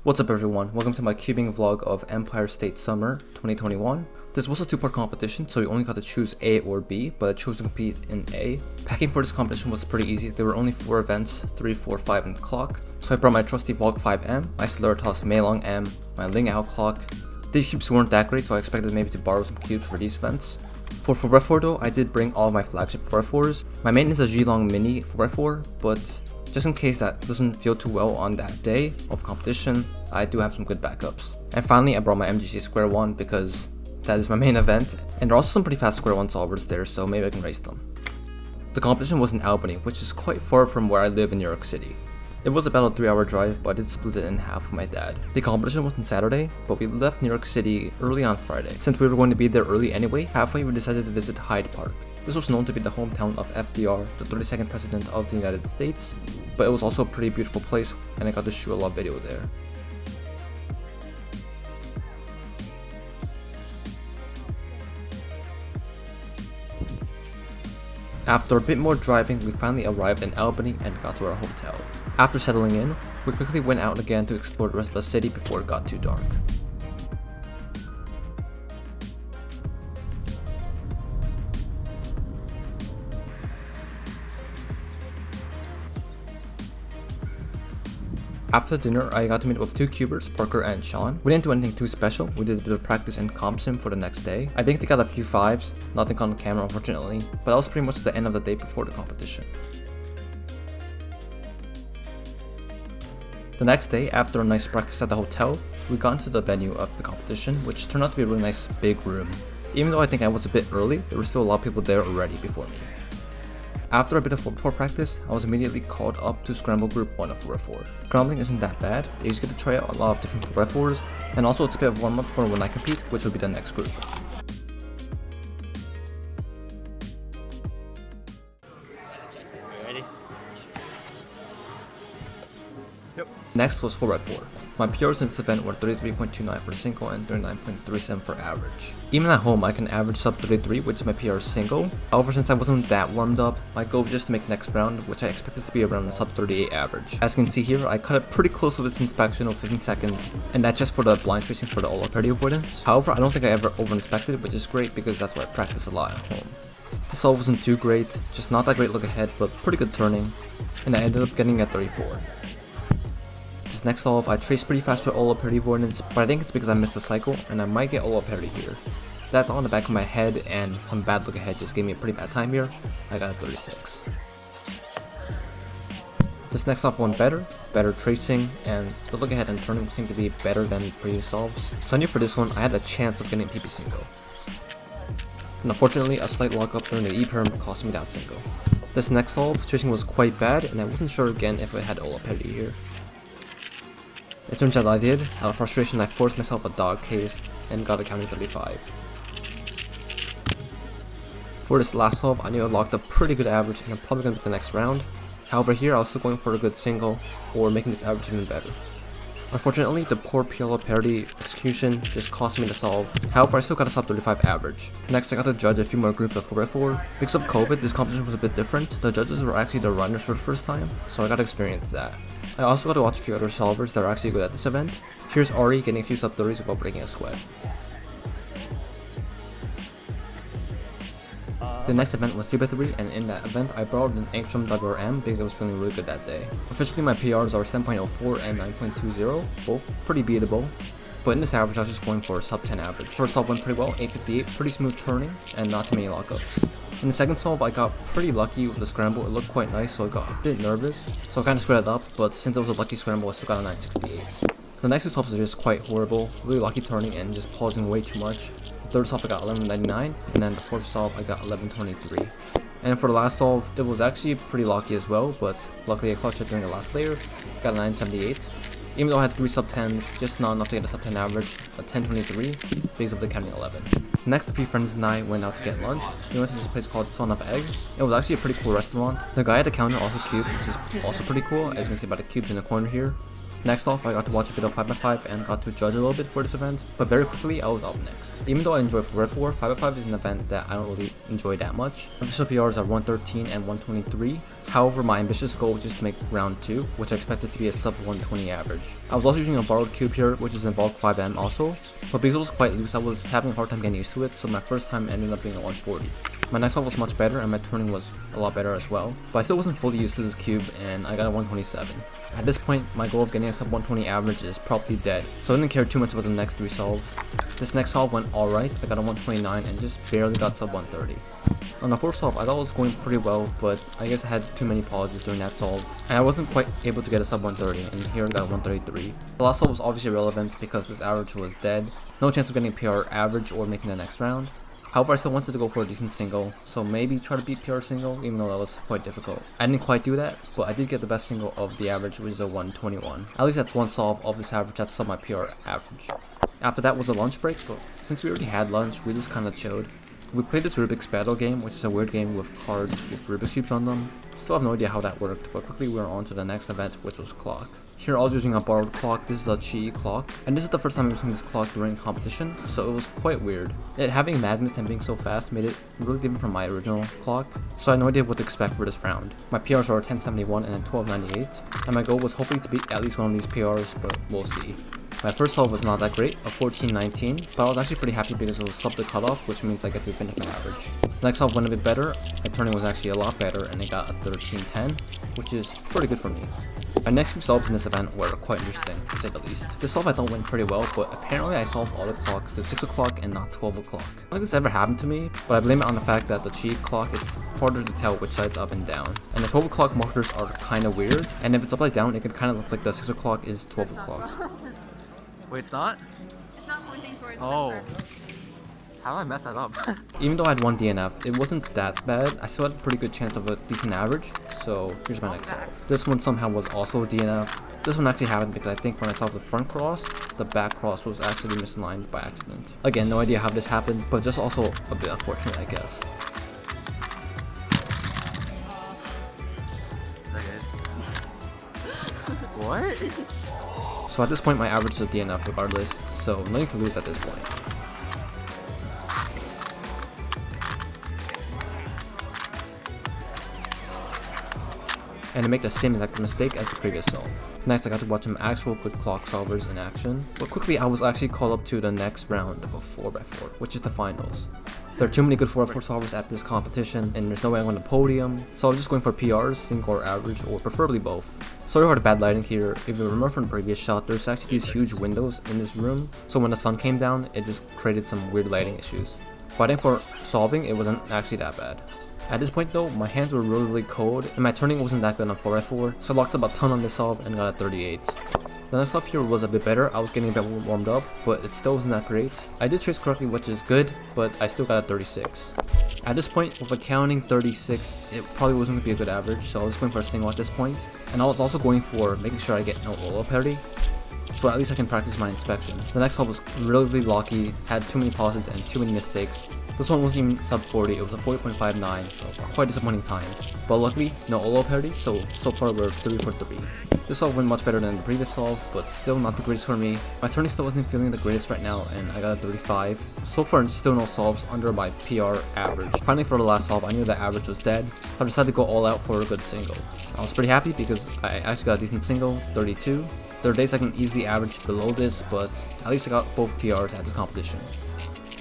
What's up everyone, welcome to my cubing vlog of Empire State Summer 2021. This was a two-part competition, so you only got to choose A or B, but I chose to compete in A. Packing for this competition was pretty easy. There were only 4 events, 3, 4, 5, and clock. So I brought my trusty Vogue 5M, my Slurtos Meilong M, my Ling Ao clock. These cubes weren't that great, so I expected maybe to borrow some cubes for these events. For 4x4 though, I did bring all of my flagship 4x4s. My main is a Zhilong Mini 4x4, but just in case that doesn't feel too well on that day of competition, I do have some good backups. And finally, I brought my MGC Square 1 because that is my main event, and there are also some pretty fast Square 1 solvers there, so maybe I can race them. The competition was in Albany, which is quite far from where I live in New York City. It was about a 3-hour drive, but I did split it in half with my dad. The competition was on Saturday, but we left New York City early on Friday. Since we were going to be there early anyway, halfway we decided to visit Hyde Park. This was known to be the hometown of FDR, the 32nd President of the United States, but it was also a pretty beautiful place, and I got to shoot a lot of video there. After a bit more driving, we finally arrived in Albany and got to our hotel. After settling in, we quickly went out again to explore the rest of the city before it got too dark. After dinner, I got to meet with 2 cubers, Parker and Sean. We didn't do anything too special, we did a bit of practice and comp sim for the next day. I think they got a few 5s, nothing on camera unfortunately, but that was pretty much the end of the day before the competition. The next day, after a nice breakfast at the hotel, we got into the venue of the competition, which turned out to be a really nice big room. Even though I think I was a bit early, there were still a lot of people there already before me. After a bit of 4x4 practice, I was immediately called up to Scramble Group 1 of 4x4. Scrambling isn't that bad, you just get to try out a lot of different 4x4s, and also it's a bit of warm up for when I compete, which will be the next group. Ready? Yep. Next was 4x4. My PRs in this event were 33.29 for single and 39.37 for average. Even at home, I can average sub 33, which is my PR single. However, since I wasn't that warmed up, my goal was just to make next round, which I expected to be around the sub 38 average. As you can see here, I cut it pretty close with its inspection of 15 seconds, and that's just for the blind tracing for the all parity avoidance. However, I don't think I ever over-inspected, which is great because that's why I practice a lot at home. The solve wasn't too great, just not that great look ahead, but pretty good turning, and I ended up getting a 34. This next solve, I traced pretty fast for all parity avoidance, but I think it's because I missed a cycle, and I might get all parity here. That on the back of my head and some bad look ahead just gave me a pretty bad time here. I got a 36. This next solve went better tracing, and the look ahead and turning seemed to be better than previous solves. So I knew for this one, I had a chance of getting PP single. And unfortunately, a slight lockup during the E-perm cost me that single. This next solve, tracing was quite bad, and I wasn't sure again if I had all parity here. It turns out I did. Out of frustration, I forced myself a dog case and got a counter 35. For this last solve, I knew I locked a pretty good average and I'm probably going to be the next round. However, here I was still going for a good single or making this average even better. Unfortunately, the poor PLO parity execution just cost me the solve. However, I still got a sub 35 average. Next, I got to judge a few more groups of 4x4. Because of COVID, this competition was a bit different. The judges were actually the runners for the first time, so I got to experience that. I also got to watch a few other solvers that are actually good at this event. Here's Ari getting a few sub 30s without breaking a sweat. The next event was 2x3, and in that event I borrowed an Angstrom WRM because I was feeling really good that day. Officially my PRs are 7.04 and 9.20, both pretty beatable, but in this average I was just going for a sub 10 average. First solve went pretty well, 858, pretty smooth turning, and not too many lockups. In the second solve I got pretty lucky with the scramble, it looked quite nice so I got a bit nervous, so I kinda screwed it up, but since it was a lucky scramble I still got a 968. The next 2 solves are just quite horrible, really lucky turning and just pausing way too much. The third solve I got 1199, and then the fourth solve I got 1123. And for the last solve, it was actually pretty lucky as well, but luckily I clutched it during the last layer, got a 978. Even though I had 3 sub 10s, just not enough to get a sub 10 average, a 1023, because of the counting 11. Next, a few friends and I went out to get lunch. We went to this place called Son of Egg. It was actually a pretty cool restaurant. The guy at the counter also cubed, which is also pretty cool, as you can see by the cubes in the corner here. Next off, I got to watch a bit of 5x5 and got to judge a little bit for this event, but very quickly I was up next. Even though I enjoy 4x4, 5x5 is an event that I don't really enjoy that much. Official PRs are 113 and 123. However, my ambitious goal was just to make round 2, which I expected to be a sub 120 average. I was also using a borrowed cube here, which is in Vault 5M also, but because it was quite loose, I was having a hard time getting used to it, so my first time ended up being a 140. My next solve was much better, and my turning was a lot better as well, but I still wasn't fully used to this cube, and I got a 127. At this point, my goal of getting a sub 120 average is probably dead, so I didn't care too much about the next 3 solves. This next solve went alright, I got a 129 and just barely got sub 130. On the 4th solve, I thought it was going pretty well, but I guess I had too many pauses during that solve, and I wasn't quite able to get a sub 130, and here I got 133. The last solve was obviously irrelevant because this average was dead, no chance of getting PR average or making the next round. However, I still wanted to go for a decent single, so maybe try to beat PR single, even though that was quite difficult. I didn't quite do that, but I did get the best single of the average, which is a 121. At least that's one solve of this average that's sub my PR average. After that was a lunch break, but since we already had lunch, we just kinda chilled. We played this Rubik's Battle game, which is a weird game with cards with Rubik's Cubes on them. Still have no idea how that worked, but quickly we were on to the next event, which was clock. Here I was using a borrowed clock. This is a Chi clock, and this is the first time I'm using this clock during competition, so it was quite weird. It having magnets and being so fast made it really different from my original clock, so I had no idea what to expect for this round. My PRs are 1071 and 1298, and my goal was hopefully to beat at least one of these PRs, but we'll see. My first solve was not that great, a 1419, but I was actually pretty happy because it was sub the cutoff, which means I get to finish my average. The next solve went a bit better, my turning was actually a lot better, and I got a 1310, which is pretty good for me. My next few solves in this event were quite interesting, to say the least. This solve I thought went pretty well, but apparently I solved all the clocks to 6 o'clock and not 12 o'clock. I don't think this ever happened to me, but I blame it on the fact that the Chi clock, it's harder to tell which side's up and down. And the 12 o'clock markers are kinda weird, and if it's upside down, it can kinda look like the 6 o'clock is 12 o'clock. Wait, it's not? It's not pointing towards Oh. the circle. How did I mess that up? Even though I had one DNF, it wasn't that bad. I still had a pretty good chance of a decent average, so here's my next solve. This one somehow was also a DNF. This one actually happened because I think when I solved the front cross, the back cross was actually misaligned by accident. Again, no idea how this happened, but just also a bit unfortunate, I guess. Is that good? What? So at this point, my average is a DNF regardless, so nothing to lose at this point. And to make the same exact mistake as the previous solve. Next, I got to watch some actual good clock solvers in action, but quickly I was actually called up to the next round of a 4x4, which is the finals. There are too many good 4x4 solvers at this competition, and there's no way I'm on the podium, so I was just going for PRs, single or average, or preferably both. Sorry for the bad lighting here. If you remember from the previous shot, there's actually these huge windows in this room, so when the sun came down, it just created some weird lighting issues. But I think for solving, it wasn't actually that bad. At this point though, my hands were really cold, and my turning wasn't that good on 4x4, so I locked up a ton on this solve and got a 38. The next solve here was a bit better. I was getting a bit warmed up, but it still wasn't that great. I did trace correctly, which is good, but I still got a 36. At this point, with accounting 36, it probably wasn't going to be a good average, so I was going for a single at this point. And I was also going for making sure I get no Olo parity, so at least I can practice my inspection. The next solve was really lucky, had too many pauses and too many mistakes. This one wasn't even sub 40, it was a 40.59, so quite disappointing time. But luckily, no Olo parity, so far we're 3 for 3. This solve went much better than the previous solve, but still not the greatest for me. My turning still wasn't feeling the greatest right now, and I got a 35. So far, still no solves under my PR average. Finally, for the last solve, I knew the average was dead, so I decided to go all out for a good single. I was pretty happy because I actually got a decent single, 32. There are days I can easily average below this, but at least I got both PRs at this competition.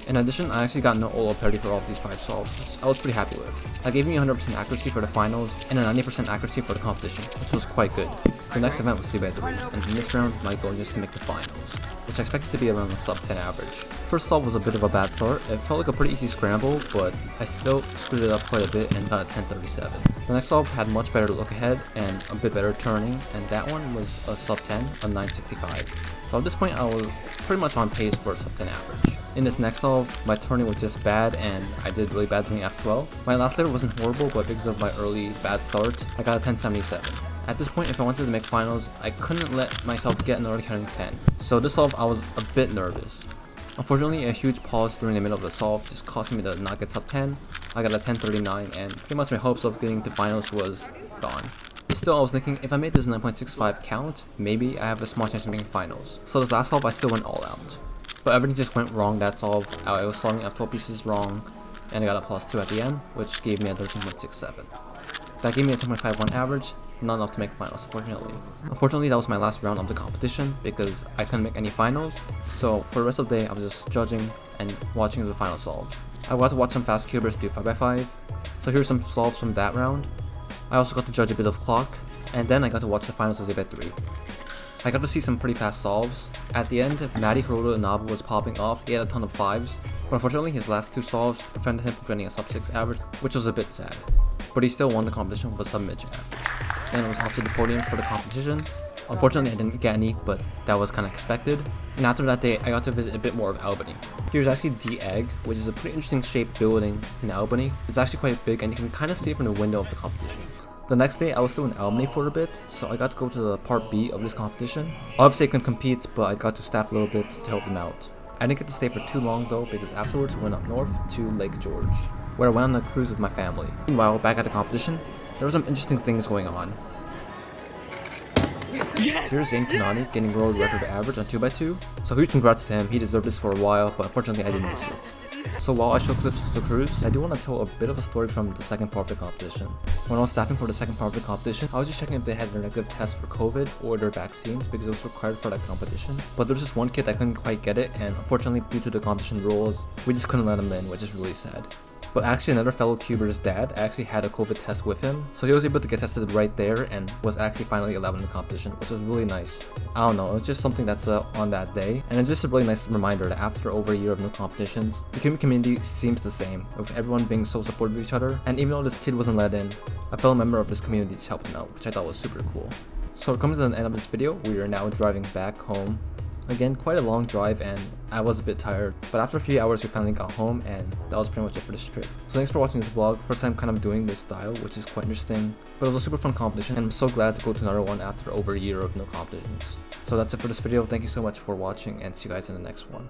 In addition, I actually got no Olo parity for all of these 5 solves, which I was pretty happy with. I gave me 100% accuracy for the finals and a 90% accuracy for the competition, which was quite good. The next event was 3x3, and in this round, my goal was just to make the finals, which I expected to be around a sub 10 average. First solve was a bit of a bad start. It felt like a pretty easy scramble, but I still screwed it up quite a bit and got a 1037. The next solve had much better look ahead and a bit better turning, and that one was a sub 10, a 965. So at this point, I was pretty much on pace for a sub 10 average. In this next solve, my turning was just bad and I did really bad during F12. My last layer wasn't horrible, but because of my early bad start, I got a 1077. At this point, if I wanted to make finals, I couldn't let myself get another counting 10. So this solve, I was a bit nervous. Unfortunately, a huge pause during the middle of the solve just caused me to not get sub 10. I got a 1039 and pretty much my hopes of getting to finals was gone. Still, I was thinking, if I made this 9.65 count, maybe I have a small chance of making finals. So this last solve, I still went all out. But everything just went wrong that solve. I was solving F12 pieces wrong, and I got a +2 at the end, which gave me a 13.67. That gave me a 10.51 average, not enough to make finals, unfortunately. Unfortunately, that was my last round of the competition because I couldn't make any finals, so for the rest of the day, I was just judging and watching the final solve. I got to watch some fast cubers do 5x5, so here's some solves from that round. I also got to judge a bit of clock, and then I got to watch the finals of Debate 3. I got to see some pretty fast solves. At the end, Matty Hiroto Inabu was popping off, he had a ton of 5s, but unfortunately his last 2 solves prevented him from getting a sub 6 average, which was a bit sad. But he still won the competition with a sub mid jab. Then it was off to the podium for the competition. Unfortunately I didn't get any, but that was kinda expected. And after that day, I got to visit a bit more of Albany. Here's actually the Egg, which is a pretty interesting shaped building in Albany. It's actually quite big and you can kinda see it from the window of the competition. The next day, I was still in Albany for a bit, so I got to go to the part B of this competition. Obviously I couldn't compete, but I got to staff a little bit to help them out. I didn't get to stay for too long though, because afterwards we went up north to Lake George, where I went on a cruise with my family. Meanwhile, back at the competition, there were some interesting things going on. Here's Zain Kanani getting world record average on 2x2, so huge congrats to him, he deserved this for a while, but unfortunately I didn't miss it. So while I show clips of the cruise, I do want to tell a bit of a story from the second part of the competition. When I was staffing for the second part of the competition, I was just checking if they had their negative test for COVID or their vaccines because it was required for that competition. But there was just one kid that couldn't quite get it, and unfortunately due to the competition rules, we just couldn't let him in, which is really sad. But actually another fellow cuber's dad actually had a COVID test with him, so he was able to get tested right there and was actually finally allowed in the competition, which was really nice. I don't know, it's just something that's on that day, and it's just a really nice reminder that after over a year of no competitions, the cuban community seems the same, with everyone being so supportive of each other, and even though this kid wasn't let in, a fellow member of this community just helped him out, which I thought was super cool. So coming to the end of this video, we are now driving back home. Again, quite a long drive and I was a bit tired, but after a few hours we finally got home and that was pretty much it for this trip. So thanks for watching this vlog, first time kind of doing this style, which is quite interesting, but it was a super fun competition and I'm so glad to go to another one after over a year of no competitions. So that's it for this video, thank you so much for watching and see you guys in the next one.